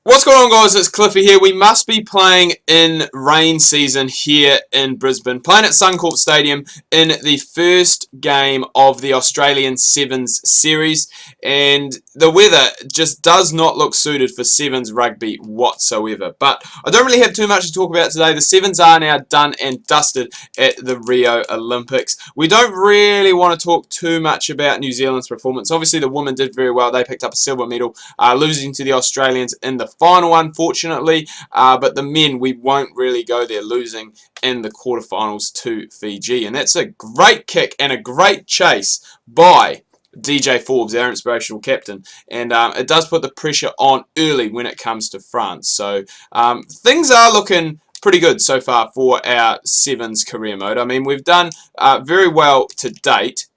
What's going on, guys? It's Cliffy here. We must be playing in rain season here in Brisbane, playing at Suncorp Stadium in the first game of the Australian Sevens series, and the weather just does not look suited for Sevens rugby whatsoever. But I don't really have too much to talk about today. The Sevens are now done and dusted at the Rio Olympics. We don't really want to talk too much about New Zealand's performance. Obviously, the women did very well. They picked up a silver medal, losing to the Australians in the final, unfortunately, but the men, we won't really go there, losing in the quarterfinals to Fiji. And that's a great kick and a great chase by DJ Forbes, our inspirational captain, and it does put the pressure on early when it comes to France. So things are looking pretty good so far for our Sevens career mode. I mean, we've done very well to date,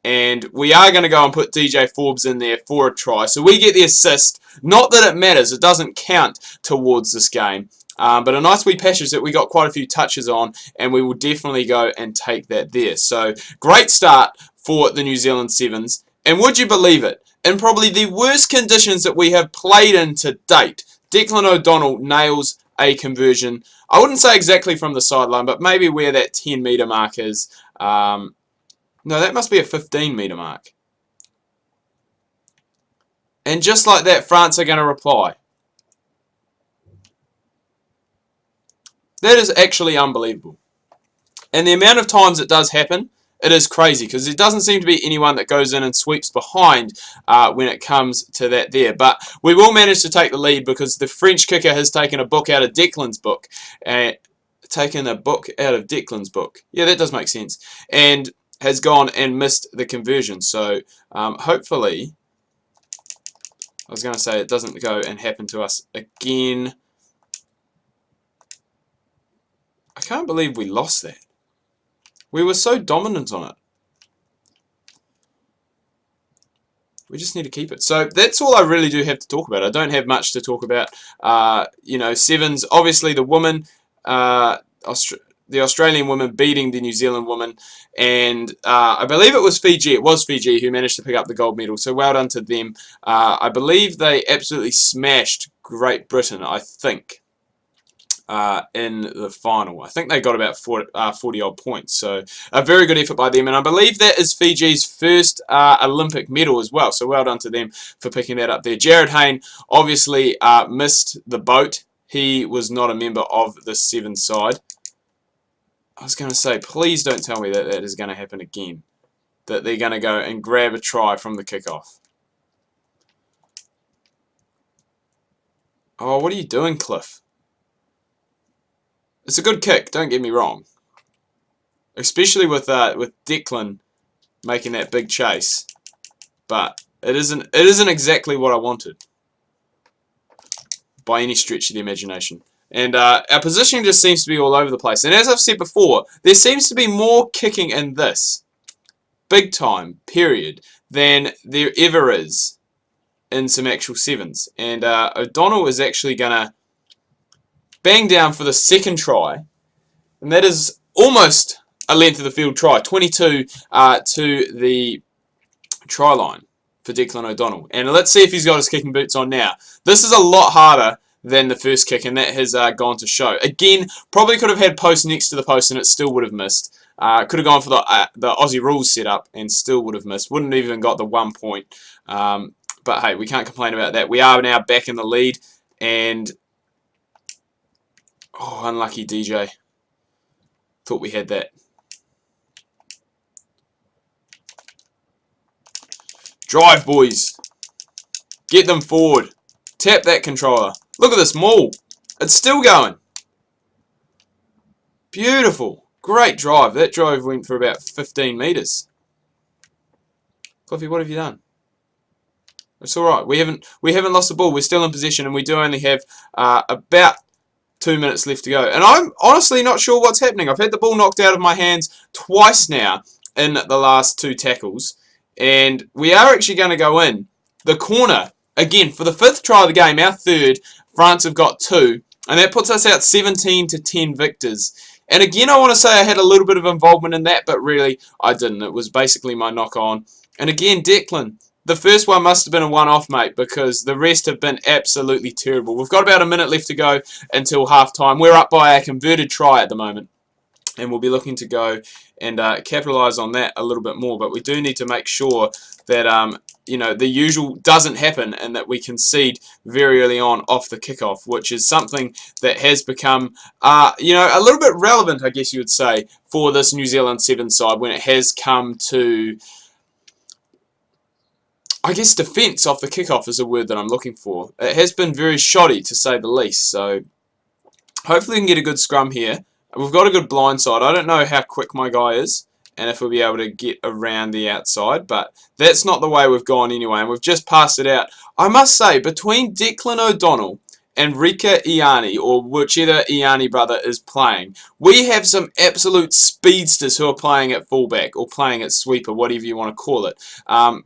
and we are going to go and put DJ Forbes in there for a try. So we get the assist. Not that it matters. It doesn't count towards this game. But a nice wee passage that we got quite a few touches on, and we will definitely go and take that there. So great start for the New Zealand Sevens. And would you believe it? In probably the worst conditions that we have played in to date, Declan O'Donnell nails a conversion. I wouldn't say exactly from the sideline, but maybe where that 10-metre mark is. No, that must be a 15-metre mark. And just like that, France are going to reply. That is actually unbelievable. And the amount of times it does happen, it is crazy, because there doesn't seem to be anyone that goes in and sweeps behind when it comes to that there. But we will manage to take the lead because the French kicker has taken a book out of Declan's book. Taken a book out of Declan's book. Yeah, that does make sense. And has gone and missed the conversion. So hopefully, I was going to say it doesn't go and happen to us again. I can't believe we lost that. We were so dominant on it. We just need to keep it. So that's all I really do have to talk about. I don't have much to talk about. You know, Sevens, obviously the women, the Australian women beating the New Zealand women, and I believe it was Fiji. It was Fiji who managed to pick up the gold medal, so well done to them. I believe they absolutely smashed Great Britain, I think, in the final. I think they got about 40-odd points, so a very good effort by them, and I believe that is Fiji's first Olympic medal as well, so well done to them for picking that up there. Jared Hayne obviously missed the boat. He was not a member of the Sevens side. I was going to say, please don't tell me that that is going to happen again. That they're going to go and grab a try from the kickoff. Oh, what are you doing, Cliff? It's a good kick, don't get me wrong. Especially with Declan making that big chase. But it isn't exactly what I wanted. By any stretch of the imagination. And our positioning just seems to be all over the place. And as I've said before, there seems to be more kicking in this, big time, period, than there ever is in some actual Sevens. And O'Donnell is actually going to bang down for the second try. And that is almost a length of the field try, 22 to the try line for Declan O'Donnell. And let's see if he's got his kicking boots on now. This is a lot harder than the first kick, and that has gone to show. Again, probably could have had post next to the post and it still would have missed. Could have gone for the Aussie rules setup and still would have missed. Wouldn't have even got the 1 point. But hey, we can't complain about that. We are now back in the lead, and oh, unlucky DJ. Thought we had that. Drive, boys. Get them forward. Tap that controller. Look at this maul. It's still going. Beautiful. Great drive. That drive went for about 15 metres. Cliffy, what have you done? It's alright. We haven't lost the ball. We're still in position, and we do only have about 2 minutes left to go. And I'm honestly not sure what's happening. I've had the ball knocked out of my hands twice now in the last 2 tackles. And we are actually going to go in. The corner, again, for the 5th try of the game, our 3rd, France have got 2, and that puts us out 17-10 victors. And again, I want to say I had a little bit of involvement in that, but really I didn't. It was basically my knock on. And again, Declan, the first one must have been a one-off, mate, because the rest have been absolutely terrible. We've got about a minute left to go until half-time. We're up by a converted try at the moment, and we'll be looking to go and capitalise on that a little bit more. But we do need to make sure that the usual doesn't happen and that we concede very early on off the kickoff, which is something that has become a little bit relevant, I guess you would say, for this New Zealand Sevens side when it has come to, I guess, defence off the kickoff is a word that I'm looking for. It has been very shoddy, to say the least. So hopefully we can get a good scrum here. We've got a good blind side. I don't know how quick my guy is and if we'll be able to get around the outside, but that's not the way we've gone anyway, and we've just passed it out. I must say, between Declan O'Donnell and Rika Iani, or whichever Iani brother is playing, we have some absolute speedsters who are playing at fullback or playing at sweeper, whatever you want to call it,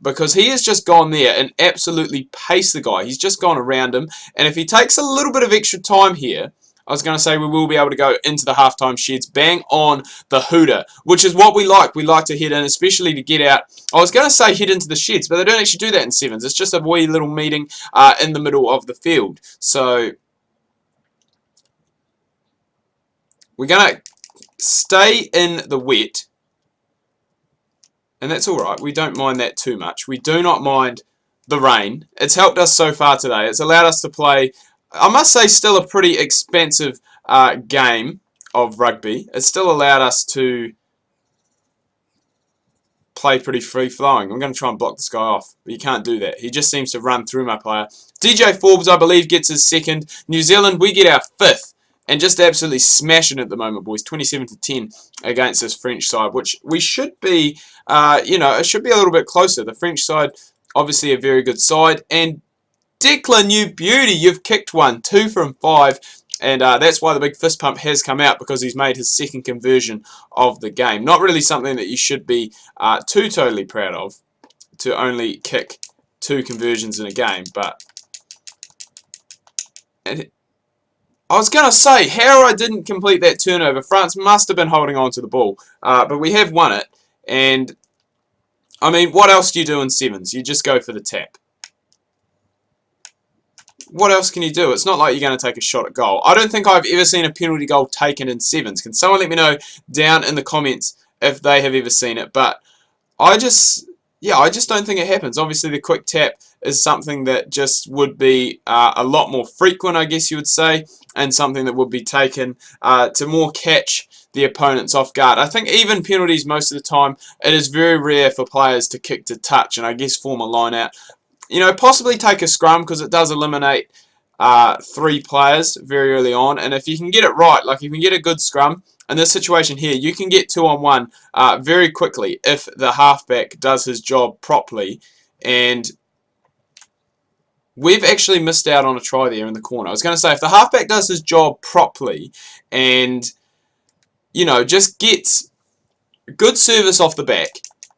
because he has just gone there and absolutely paced the guy. He's just gone around him, and if he takes a little bit of extra time here, I was going to say we will be able to go into the halftime sheds, bang on the hooter, which is what we like. We like to head in, especially to get out. I was going to say head into the sheds, but they don't actually do that in sevens. It's just a wee little meeting in the middle of the field. So we're going to stay in the wet, and that's all right. We don't mind that too much. We do not mind the rain. It's helped us so far today. It's allowed us to play, I must say, still a pretty expansive game of rugby. It's still allowed us to play pretty free-flowing. I'm going to try and block this guy off, but you can't do that. He just seems to run through my player. DJ Forbes, I believe, gets his second. New Zealand, we get our fifth, and just absolutely smashing at the moment, boys. 27-10 against this French side, which we should be, it should be a little bit closer. The French side, obviously a very good side, and Declan, you beauty, you've kicked one, 2 from 5, and that's why the big fist pump has come out, because he's made his second conversion of the game. Not really something that you should be too totally proud of, to only kick 2 conversions in a game, but I was going to say, how I didn't complete that turnover. France must have been holding on to the ball, but we have won it, and I mean, what else do you do in sevens? You just go for the tap. What else can you do? It's not like you're going to take a shot at goal. I don't think I've ever seen a penalty goal taken in sevens. Can someone let me know down in the comments if they have ever seen it? But I just don't think it happens. Obviously, the quick tap is something that just would be a lot more frequent, I guess you would say, and something that would be taken to more catch the opponents off guard. I think even penalties, most of the time, it is very rare for players to kick to touch and I guess form a line out. Possibly take a scrum, because it does eliminate 3 players very early on. And if you can get it right, like if you can get a good scrum, in this situation here, you can get 2-on-1 very quickly if the halfback does his job properly. And we've actually missed out on a try there in the corner. I was going to say, if the halfback does his job properly and, just gets good service off the back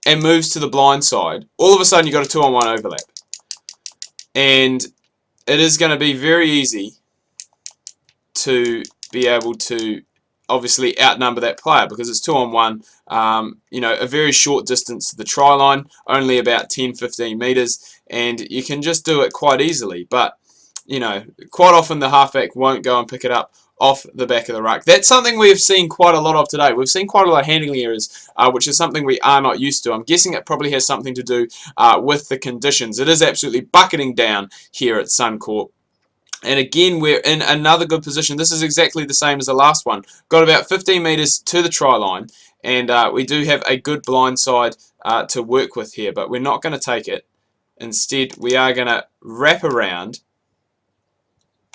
and moves to the blind side, all of a sudden you've got a 2-on-1 overlap. And it is going to be very easy to be able to obviously outnumber that player, because it's 2-on-1, a very short distance to the try line, only about 10-15 metres, and you can just do it quite easily. But, quite often the halfback won't go and pick it up off the back of the ruck. That's something we've seen quite a lot of today. We've seen quite a lot of handling errors, which is something we are not used to. I'm guessing it probably has something to do with the conditions. It is absolutely bucketing down here at Suncorp. And again, we're in another good position. This is exactly the same as the last one. Got about 15 metres to the try line, and we do have a good blind side to work with here, but we're not going to take it. Instead, we are going to wrap around,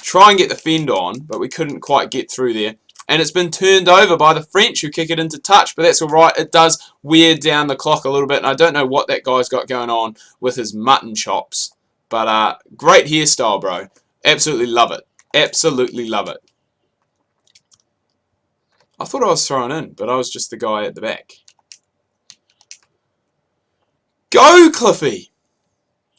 try and get the fend on, but we couldn't quite get through there. And it's been turned over by the French, who kick it into touch, but that's alright. It does wear down the clock a little bit, and I don't know what that guy's got going on with his mutton chops. But great hairstyle, bro. Absolutely love it. Absolutely love it. I thought I was thrown in, but I was just the guy at the back. Go, Cliffy!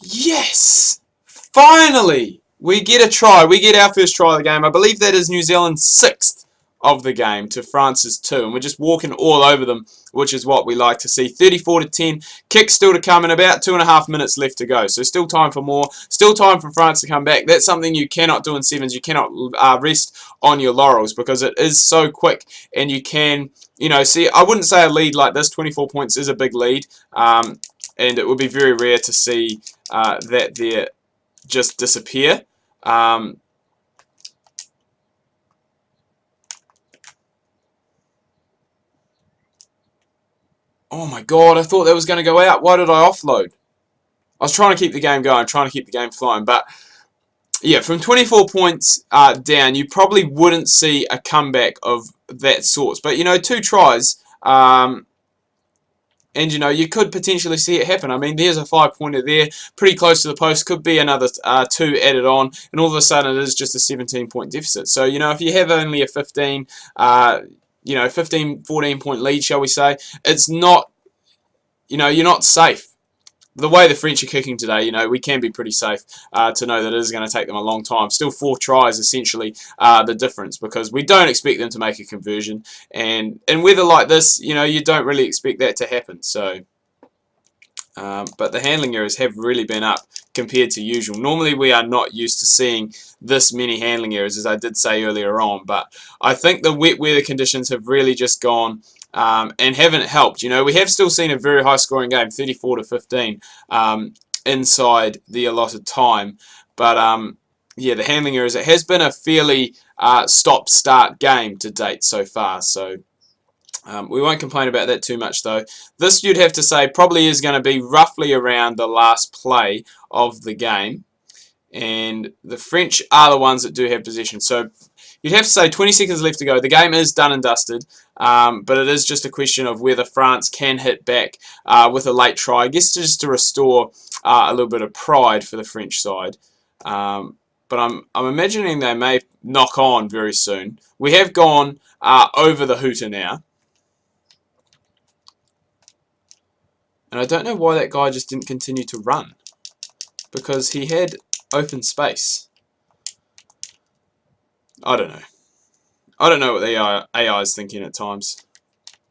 Yes! Finally! We get a try. We get our first try of the game. I believe that is New Zealand's 6th of the game to France's 2, and we're just walking all over them, which is what we like to see. 34-10, kick still to come, and about 2.5 minutes left to go. So still time for more, still time for France to come back. That's something you cannot do in sevens. You cannot rest on your laurels because it is so quick, and you can, you know, see, I wouldn't say a lead like this. 24 points is a big lead, and it would be very rare to see that there just disappear. Oh my god, I thought that was going to go out. Why did I offload? I was trying to keep the game going, trying to keep the game flying. But yeah, from 24 points down, you probably wouldn't see a comeback of that sort. But, you know, 2 tries, and, you know, you could potentially see it happen. I mean, there's a 5-pointer there, pretty close to the post. Could be another 2 added on, and all of a sudden it is just a 17-point deficit. So, you know, if you have only a 15, you know, 15, 14-point lead, shall we say, it's not, you know, you're not safe. The way the French are kicking today, you know, we can be pretty safe to know that it is going to take them a long time. Still 4 tries, essentially, the difference, because we don't expect them to make a conversion. And in weather like this, you know, you don't really expect that to happen. So, but the handling errors have really been up compared to usual. Normally, we are not used to seeing this many handling errors, as I did say earlier on. But I think the wet weather conditions have really just gone and haven't helped. You know, we have still seen a very high-scoring game, 34-15, inside the allotted time. But yeah, the handling errors. It has been a fairly stop-start game to date so far. So. We won't complain about that too much, though. This, you'd have to say, probably is going to be roughly around the last play of the game. And the French are the ones that do have possession. So you'd have to say 20 seconds left to go. The game is done and dusted. But it is just a question of whether France can hit back with a late try. I guess just to restore a little bit of pride for the French side. But I'm imagining they may knock on very soon. We have gone over the hooter now. And I don't know why that guy just didn't continue to run. Because he had open space. I don't know. I don't know what the AI is thinking at times.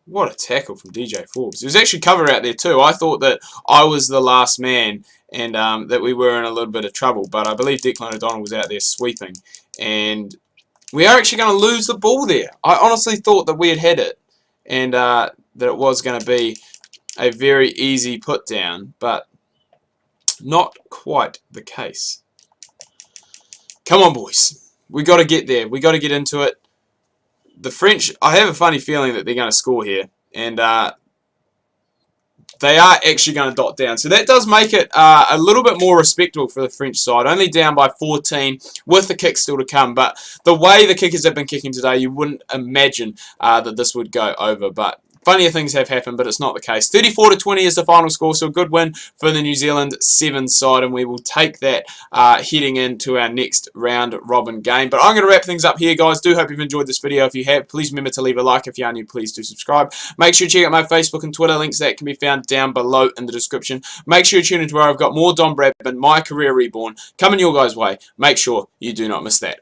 What a tackle from DJ Forbes. There was actually cover out there too. I thought that I was the last man and that we were in a little bit of trouble. But I believe Declan O'Donnell was out there sweeping. And we are actually going to lose the ball there. I honestly thought that we had it. And that it was going to be a very easy put down, but not quite the case. Come on, boys. We got to get there. We got to get into it. The French, I have a funny feeling that they're going to score here, and they are actually going to dot down. So that does make it a little bit more respectable for the French side. Only down by 14 with the kick still to come. But the way the kickers have been kicking today, you wouldn't imagine that this would go over. But funnier things have happened, but it's not the case. 34-20 is the final score, so a good win for the New Zealand Sevens side, and we will take that heading into our next round robin game. But I'm going to wrap things up here, guys. Do hope you've enjoyed this video. If you have, please remember to leave a like. If you are new, please do subscribe. Make sure you check out my Facebook and Twitter links that can be found down below in the description. Make sure you tune into where I've got more Don Bradman, My Career Reborn, coming your guys' way. Make sure you do not miss that.